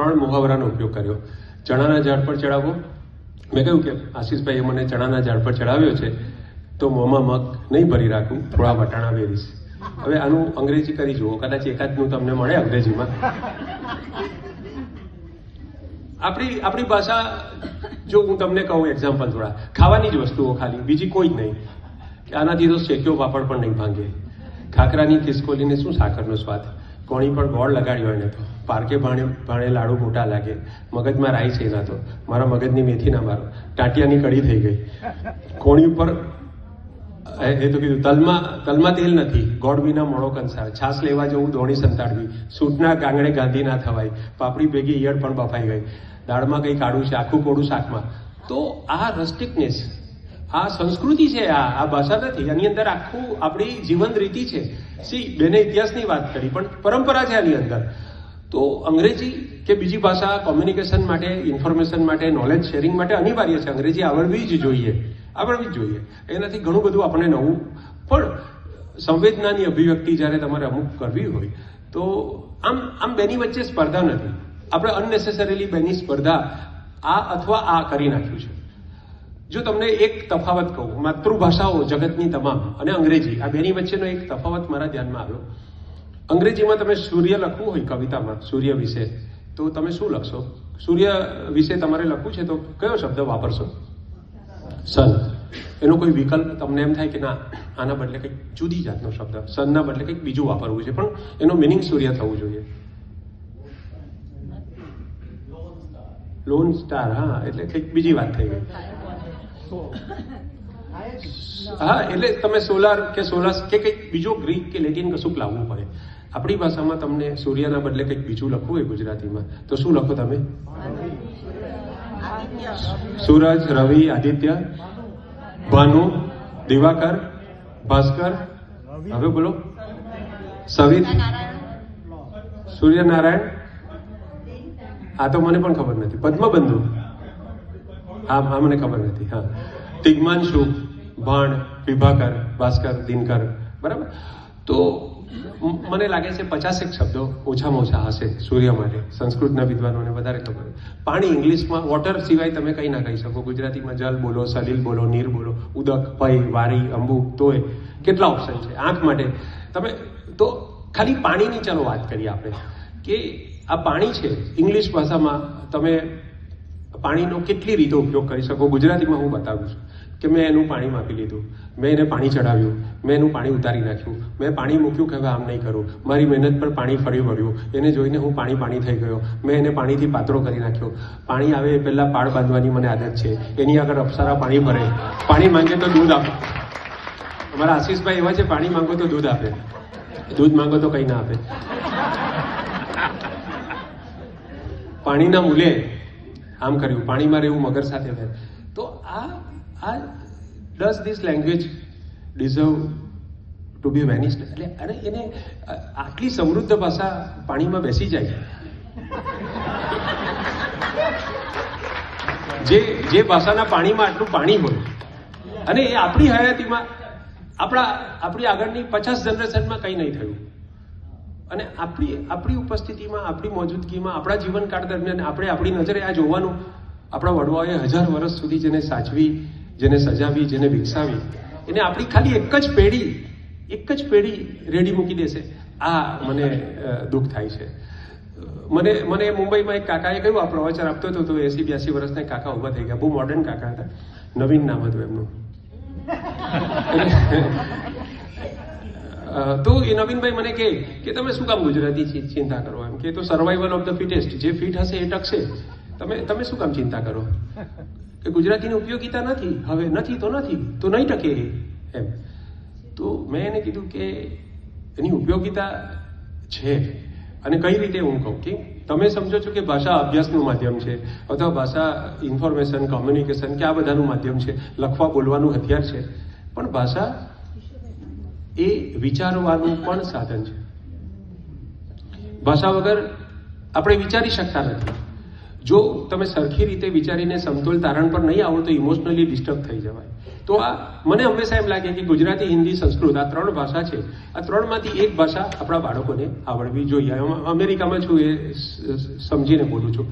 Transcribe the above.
3 મુહાવરાનો ઉપયોગ કર્યો. ચણાના ઝાડ પર ચડાવવો, મેં કહ્યું કે આશીષભાઈએ મને ચણાના ઝાડ પર ચડાવ્યો છે તો મોંમાં મગ નહીં ભરી રાખું, થોડા વટાણા વેરીશ. હવે આનું અંગ્રેજી કરી જુઓ, કદાચ એકાદનું તમને મળે અંગ્રેજીમાં. આપણી ભાષા, જો હું તમને કહું એક્ઝામ્પલ થોડા, ખાવાની જ વસ્તુઓ ખાલી, બીજી કોઈ જ નહીં. આનાથી તો શેક્યો પાપડ પણ નહીં ભાંગે. ખાખરાની ખિસકોલીને શું સાકરનો સ્વાદ, કોણી પર ગોળ લગાડ્યો એને તો પારકે ભાણે લાડુ મોટા લાગે. મગજમાં રાઈ છે એના તો, મારા મગજની મેથી ના મારો, ટાટિયાની કડી થઈ ગઈ. કોણી ઉપર એ તો કીધું તલમાં તેલ નથી, ગોળ વિના મોડો કંસાર, છાસ લેવા જવું દોણી સંતાડવી, સૂટના ગાંગડે ગાંધી ના થવાય, પાપડી ભેગી ઈયળ પણ બફાઈ ગઈ, દાળમાં કંઈ કાઢું છે આખું કોડું શાકમાં. તો આ રસ્ટિકનેસ, આ સંસ્કૃતિ છે, આ ભાષા નથી. આની અંદર આખું આપણી જીવન રીતિ છે. બેને ઇતિહાસની વાત કરી, પણ પરંપરા છે આની અંદર. તો અંગ્રેજી કે બીજી ભાષા કોમ્યુનિકેશન માટે, ઇન્ફોર્મેશન માટે, નોલેજ શેરિંગ માટે અનિવાર્ય છે. અંગ્રેજી આવડવી જ જોઈએ. એનાથી ઘણું બધું આપણને નવું. પણ સંવેદનાની અભિવ્યક્તિ જ્યારે તમારે અમુક કરવી હોય તો આમ બેની વચ્ચે સ્પર્ધા નથી. આપણે અનનેસેસરીલી બેની સ્પર્ધા આ અથવા આ કરી નાખ્યું છે. જો તમને એક તફાવત કહું, માતૃભાષાઓ જગતની તમામ અને અંગ્રેજી, આ બેની વચ્ચેનો એક તફાવત મારા ધ્યાનમાં આવ્યો. અંગ્રેજીમાં તમે સૂર્ય લખવું હોય કવિતામાં, સૂર્ય વિશે, તો તમે શું લખશો? સૂર્ય વિશે તમારે લખવું છે તો કયો શબ્દ વાપરશો? સન. એનો કોઈ વિકલ્પ તમને એમ થાય કે ના, આના બદલે કંઈક જુદી જાતનો શબ્દ, સનના બદલે કંઈક બીજું વાપરવું છે, પણ એનો મિનિંગ સૂર્ય થવું જોઈએ. લોન સ્ટાર, હા, એટલે કંઈક બીજી વાત થઈ ગઈ. હા, એટલે તમે સોલાર કે સોલાસ કે કંઈક બીજો ગ્રીક કે લેટિન કશુંક લાવવું પડે. આપણી ભાષામાં તમને સૂર્યના બદલે કંઈક બીજું લખવું હોય ગુજરાતીમાં, તો શું લખો તમે? સૂરજ, રવિ, આદિત્ય, ભાનુ, દિવાકર, ભાસ્કર, હવે બોલો, સવિત, સૂર્યનારાયણ. આ તો મને પણ ખબર નથી. પદ્મબંધુ, હા મને ખબર નથી. હા, તિગ્માંશુ, ભાણ, વિભાકર, ભાસ્કર, દિનકર. બરાબર. તો મને લાગે છે 50 શબ્દો ઓછામાં ઓછા હશે સૂર્ય માટે. સંસ્કૃતના વિદ્વાનોને વધારે ખબર. પાણી ઇંગ્લિશમાં વોટર સિવાય તમે કંઈ ના કહી શકો. ગુજરાતીમાં જલ બોલો, સલીલ બોલો, નીર બોલો, ઉદક, ભય, વારી, અંબુ, તોય, કેટલા ઓપ્શન છે. આંખ માટે તમે તો ખાલી પાણીની ચાલો વાત કરીએ આપણે, કે આ પાણી છે. ઇંગ્લિશ ભાષામાં તમે પાણીનો કેટલી રીતે ઉપયોગ કરી શકો. ગુજરાતીમાં હું બતાવું છું કે મેં એનું પાણી માપી લીધું, મેં એને પાણી ચડાવ્યું, મેં એનું પાણી ઉતારી નાખ્યું, મેં પાણી મૂક્યું કે હવે આમ નહીં કરું, મારી મહેનત પર પાણી ફરી વળ્યું, એને જોઈને હું પાણી થઈ ગયો, મેં એને પાણીથી પાતળો કરી નાખ્યો. પાણી આવે એ પહેલાં પાળ બાંધવાની મને આદત છે. એની આગળ અપ્સરા પાણી ભરે, પાણી માંગે તો દૂધ આપે. અમારા આશીષભાઈ એવા છે, પાણી માંગો તો દૂધ આપે, દૂધ માંગો તો કંઈ ના આપે. પાણીના મૂલે આમ કર્યું, પાણીમાં રહેવું મગર સાથે રહે. તો આ does this language deserve to be vanished? એટલે અરે એને આટલી સમૃદ્ધ ભાષા પાણીમાં બેસી જાય. જે ભાષાના પાણીમાં આટલું પાણી હોય અને એ આપણી હયાતીમાં, આપણી આગળની 50 જનરેશનમાં કંઈ નહીં થયું, અને આપણી ઉપસ્થિતિમાં, આપણી મોજૂદગીમાં, આપણા જીવનકાળ દરમિયાન આપણે આપણી નજરે આ જોવાનું. આપણા વડવાઓએ 1000 વર્ષ સુધી જેને સાચવી, જેને સજાવી, જેને વિકસાવી, એને આપણી ખાલી એક જ પેઢી રેડી મૂકી દેશે. આ મને દુઃખ થાય છે. મને મુંબઈમાં એક કાકાએ કહ્યું, આ પ્રવચન આપતો હતો તો 80-82 વર્ષના કાકા ઊભા થઈ ગયા. બહુ મોડર્ન કાકા હતા, નવીન નામ હતું એમનું. તો એ નવીનભાઈ મને કહે કે તમે શું કામ ગુજરાતી ચિંતા કરો? એમ કે તો સર્વાઈવલ ઓફ ધ ફિટેસ્ટ, જે ફિટ હશે એ ટકશે. તમે શું કામ ચિંતા કરો? કે ગુજરાતીની ઉપયોગિતા નથી, હવે નથી તો નહીં ટકે એમ. તો મેં એને કીધું કે એની ઉપયોગિતા છે. અને કઈ રીતે હું કહું કે તમે સમજો છો કે ભાષા અભ્યાસનું માધ્યમ છે, અથવા ભાષા ઇન્ફોર્મેશન, કોમ્યુનિકેશન કે આ બધાનું માધ્યમ છે, લખવા બોલવાનું હથિયાર છે, પણ ભાષા એ વિચારવાનું પણ સાધન છે. ભાષા વગર આપણે વિચારી શકતા નથી. જો તમે સરખી રીતે વિચારીને સમતોલ તારણ પર નહીં આવો તો ઇમોશનલી ડિસ્ટર્બ થઈ જવાય. તો આ મને હંમેશા એમ લાગે કે ગુજરાતી, હિન્દી, સંસ્કૃત આ 3 ભાષા છે. આ 3માંથી એક ભાષા આપણા બાળકોને આવડવી જોઈએ. અમેરિકામાં છું એ સમજીને બોલું છું.